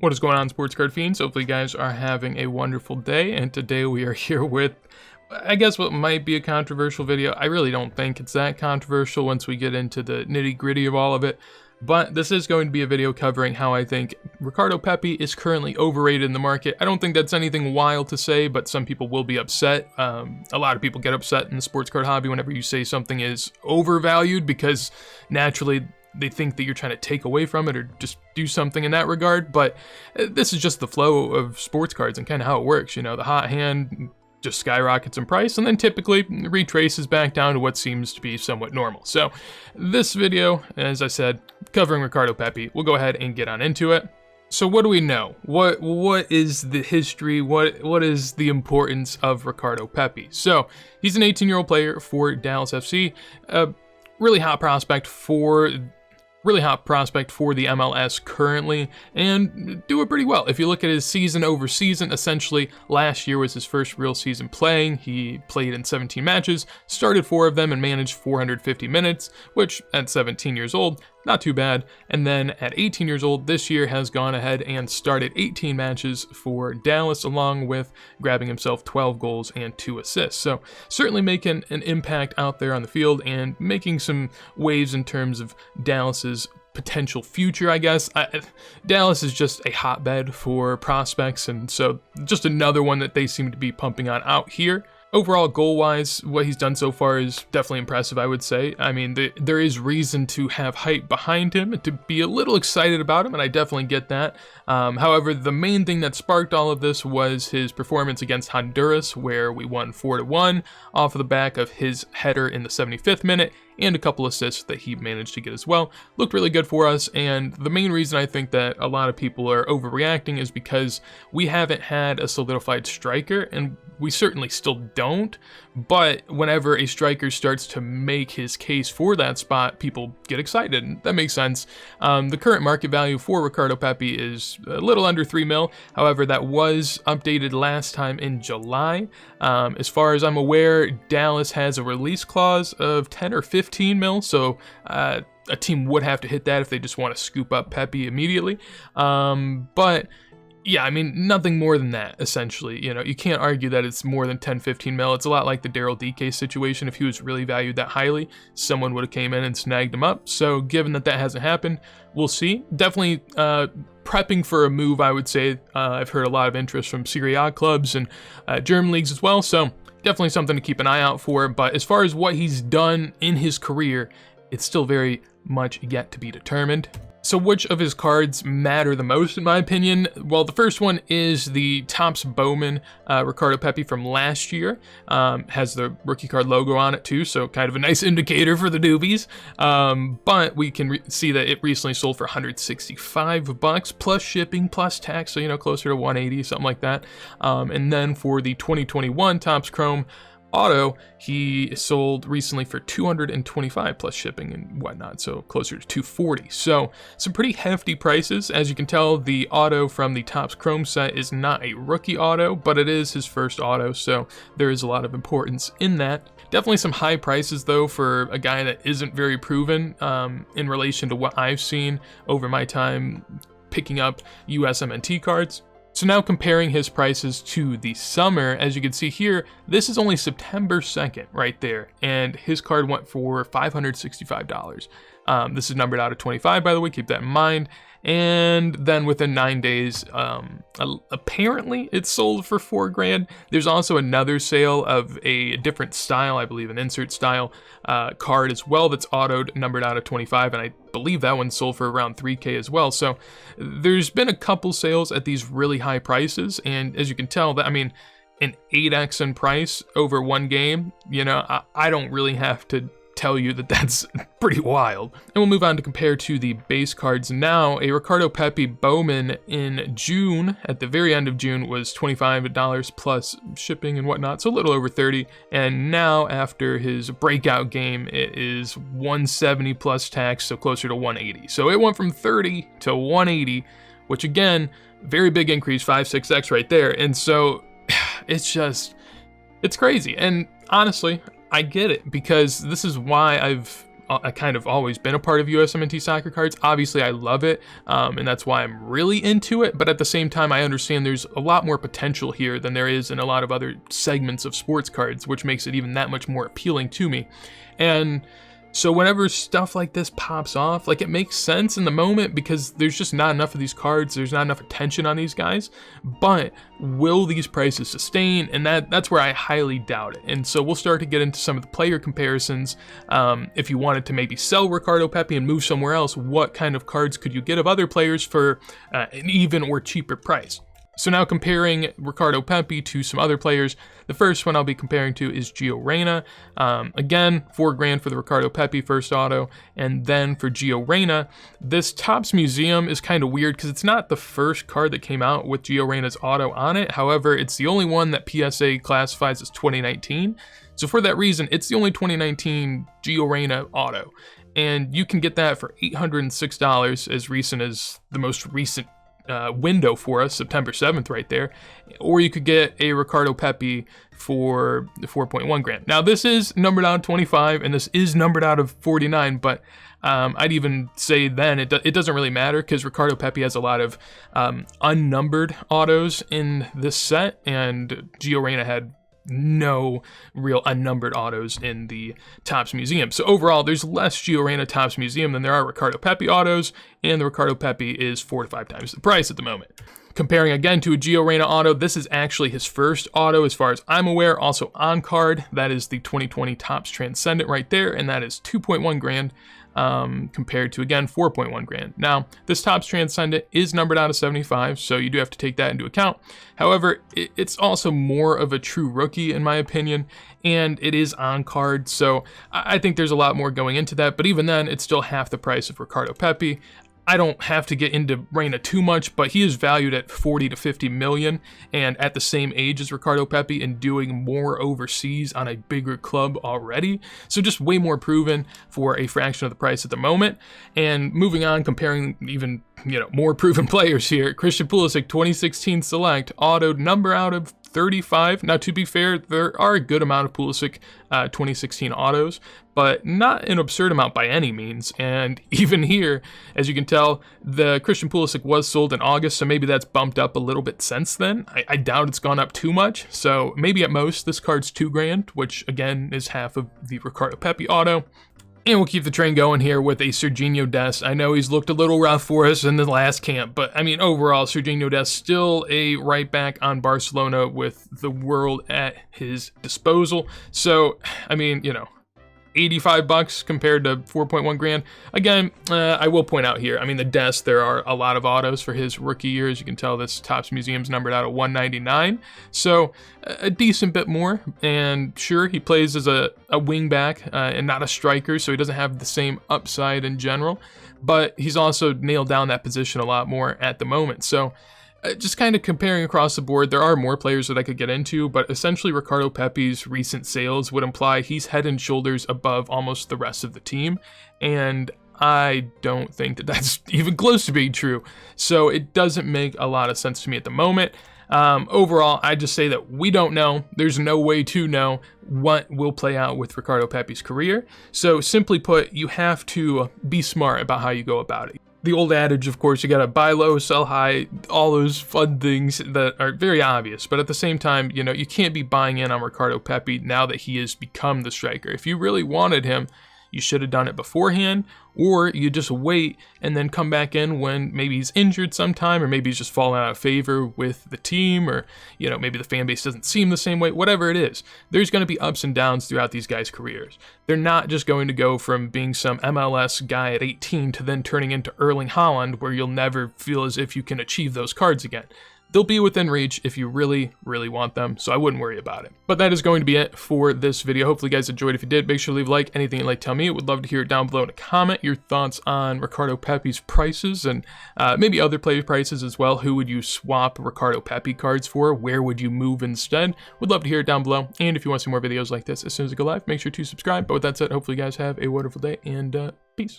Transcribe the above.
What is going on, sports card fiends? Hopefully you guys are having a wonderful day, and today we are here with, I guess, what might be a controversial video. I really don't think it's that controversial once we get into the nitty-gritty of all of it, but this is going to be a video covering how I think Ricardo Pepi is currently overrated in the market. I don't think that's anything wild to say, but some people will be upset. A lot of people get upset in the sports card hobby whenever you say something is overvalued, because naturally they think that you're trying to take away from it or just do something in that regard. But this is just the flow of sports cards and kind of how it works. You know, the hot hand just skyrockets in price and then typically retraces back down to what seems to be somewhat normal. So this video, as I said, covering Ricardo Pepi, we'll go ahead and get on into it. So what do we know? What is the history? What is the importance of Ricardo Pepi? So he's an 18-year-old player for Dallas FC, a really hot prospect for the MLS currently, and doing pretty well. If you look at his season over season, essentially last year was his first real season playing. He played in 17 matches, started 4 of them, and managed 450 minutes, which at 17 years old, not too bad. And then at 18 years old this year has gone ahead and started 18 matches for Dallas, along with grabbing himself 12 goals and 2 assists. So certainly making an impact out there on the field and making some waves in terms of Dallas's potential future, I guess. Dallas is just a hotbed for prospects, and so just another one that they seem to be pumping on out here. Overall, goal-wise, what he's done so far is definitely impressive, I would say. I mean, there is reason to have hype behind him and to be a little excited about him, and I definitely get that. However, the main thing that sparked all of this was his performance against Honduras, where we won 4-1 off of the back of his header in the 75th minute, and a couple assists that he managed to get as well. Looked really good for us, and the main reason I think that a lot of people are overreacting is because we haven't had a solidified striker, and we certainly still don't, but whenever a striker starts to make his case for that spot, people get excited, and that makes sense. The current market value for Ricardo Pepi is a little under 3 mil. However, that was updated last time in July. As far as I'm aware, Dallas has a release clause of 10 or 15 mil, so a team would have to hit that if they just want to scoop up Pepi immediately. But yeah, I mean, nothing more than that, essentially. You know, you can't argue that it's more than 10, 15 mil. It's a lot like the Daryl DK situation. If he was really valued that highly, someone would have came in and snagged him up. So given that that hasn't happened, we'll see. Definitely prepping for a move, I would say. I've heard a lot of interest from Serie A clubs and German leagues as well. So definitely something to keep an eye out for. But as far as what he's done in his career, it's still very much yet to be determined. So which of his cards matter the most, in my opinion? Well, the first one is the Topps Bowman Ricardo Pepi from last year. Has the rookie card logo on it too, so kind of a nice indicator for the newbies. But we can see that it recently sold for $165 plus shipping plus tax, so you know, closer to 180, something like that. And then for the 2021 Topps Chrome Auto, he sold recently for $225 plus shipping and whatnot, so closer to $240. So some pretty hefty prices. As you can tell, the auto from the Topps Chrome set is not a rookie auto, but it is his first auto, so there is a lot of importance in that. Definitely some high prices though for a guy that isn't very proven in relation to what I've seen over my time picking up USMNT cards. So now comparing his prices to the summer, as you can see here, this is only September 2nd right there, and his card went for $565. This is numbered out of 25, by the way, keep that in mind. And then within 9 days, apparently it sold for $4,000. There's also another sale of a different style, I believe an insert style card as well, that's autoed, numbered out of 25, and I believe that one sold for around $3,000 as well. So there's been a couple sales at these really high prices, and as you can tell, that, I mean, an 8x in price over one game, you know, I don't really have to tell you that that's pretty wild. And we'll move on to compare to the base cards now. A Ricardo Pepi Bowman in June, at the very end of June, was $25 plus shipping and whatnot, so a little over $30. And now after his breakout game, it is $170 plus tax, so closer to $180. So it went from $30 to $180, which again, very big increase, 5-6x right there. And so it's crazy. And honestly, I get it, because this is why I've kind of always been a part of USMNT soccer cards. Obviously, I love it, and that's why I'm really into it. But at the same time, I understand there's a lot more potential here than there is in a lot of other segments of sports cards, which makes it even that much more appealing to me. And so whenever stuff like this pops off, like, it makes sense in the moment because there's just not enough of these cards, there's not enough attention on these guys, but will these prices sustain? And that's where I highly doubt it. And so we'll start to get into some of the player comparisons. If you wanted to maybe sell Ricardo Pepi and move somewhere else, what kind of cards could you get of other players for an even or cheaper price? So now comparing Ricardo Pepi to some other players, the first one I'll be comparing to is Gio Reyna. Again, $4,000 for the Ricardo Pepi first auto, and then for Gio Reyna, this Topps Museum is kind of weird because it's not the first card that came out with Gio Reyna's auto on it. However, it's the only one that PSA classifies as 2019. So for that reason, it's the only 2019 Gio Reyna auto, and you can get that for $806 as recent as the most recent window for us, September 7th right there, or you could get a Ricardo Pepi for the 4.1 grand. Now this is numbered out of 25 and this is numbered out of 49, but I'd even say then it doesn't really matter because Ricardo Pepi has a lot of unnumbered autos in this set, and Gio Reyna had no real unnumbered autos in the Topps Museum. So overall, there's less Gio Reyna Topps Museum than there are Ricardo Pepi autos, and the Ricardo Pepi is 4 to 5 times the price at the moment. Comparing again to a Gio Reyna auto, this is actually his first auto as far as I'm aware, also on card. That is the 2020 Topps Transcendent right there, and that is 2.1 grand. Compared to, again, 4.1 grand. Now, this Topps Transcendent is numbered out of 75, so you do have to take that into account. However, it's also more of a true rookie, in my opinion, and it is on card, so I think there's a lot more going into that, but even then, it's still half the price of Ricardo Pepi. I don't have to get into Reyna too much, but he is valued at 40 to 50 million and at the same age as Ricardo Pepi and doing more overseas on a bigger club already. So just way more proven for a fraction of the price at the moment. And moving on, comparing even, more proven players here. Christian Pulisic, 2016 Select, autoed, number out of 35. Now, to be fair, there are a good amount of Pulisic 2016 autos, but not an absurd amount by any means. And even here, as you can tell, the Christian Pulisic was sold in August, so maybe that's bumped up a little bit since then. I doubt it's gone up too much, so maybe at most this card's $2,000, which again is half of the Ricardo Pepi auto. And we'll keep the train going here with a Sergio Dest. I know he's looked a little rough for us in the last camp, but I mean, overall, Sergio Dest still a right back on Barcelona with the world at his disposal. So, I mean, $85 compared to 4.1 grand. Again, I will point out here, I mean, the Dest, there are a lot of autos for his rookie year. As you can tell, this Topps Museum's numbered out at 199. So a decent bit more. And sure, he plays as a wing back and not a striker, so he doesn't have the same upside in general. But he's also nailed down that position a lot more at the moment. So just kind of comparing across the board, there are more players that I could get into, but essentially Ricardo Pepi's recent sales would imply he's head and shoulders above almost the rest of the team, and I don't think that that's even close to being true. So it doesn't make a lot of sense to me at the moment. Overall, I just say that we don't know. There's no way to know what will play out with Ricardo Pepi's career. So simply put, you have to be smart about how you go about it. The old adage, of course, you gotta buy low, sell high, all those fun things that are very obvious, but at the same time, you can't be buying in on Ricardo Pepi now that he has become the striker. If you really wanted him, you should have done it beforehand, or you just wait and then come back in when maybe he's injured sometime, or maybe he's just fallen out of favor with the team, or maybe the fan base doesn't see him the same way. Whatever it is, there's going to be ups and downs throughout these guys' careers. They're not just going to go from being some MLS guy at 18 to then turning into Erling Haaland, where you'll never feel as if you can achieve those cards again. They'll be within reach if you really, really want them, so I wouldn't worry about it. But that is going to be it for this video. Hopefully you guys enjoyed. If you did, make sure to leave a like. Anything you'd like to tell me, would love to hear it down below in a comment. Your thoughts on Ricardo Pepi's prices and maybe other player prices as well. Who would you swap Ricardo Pepi cards for? Where would you move instead? Would love to hear it down below. And if you want to see more videos like this as soon as I go live, make sure to subscribe. But with that said, hopefully you guys have a wonderful day, and peace.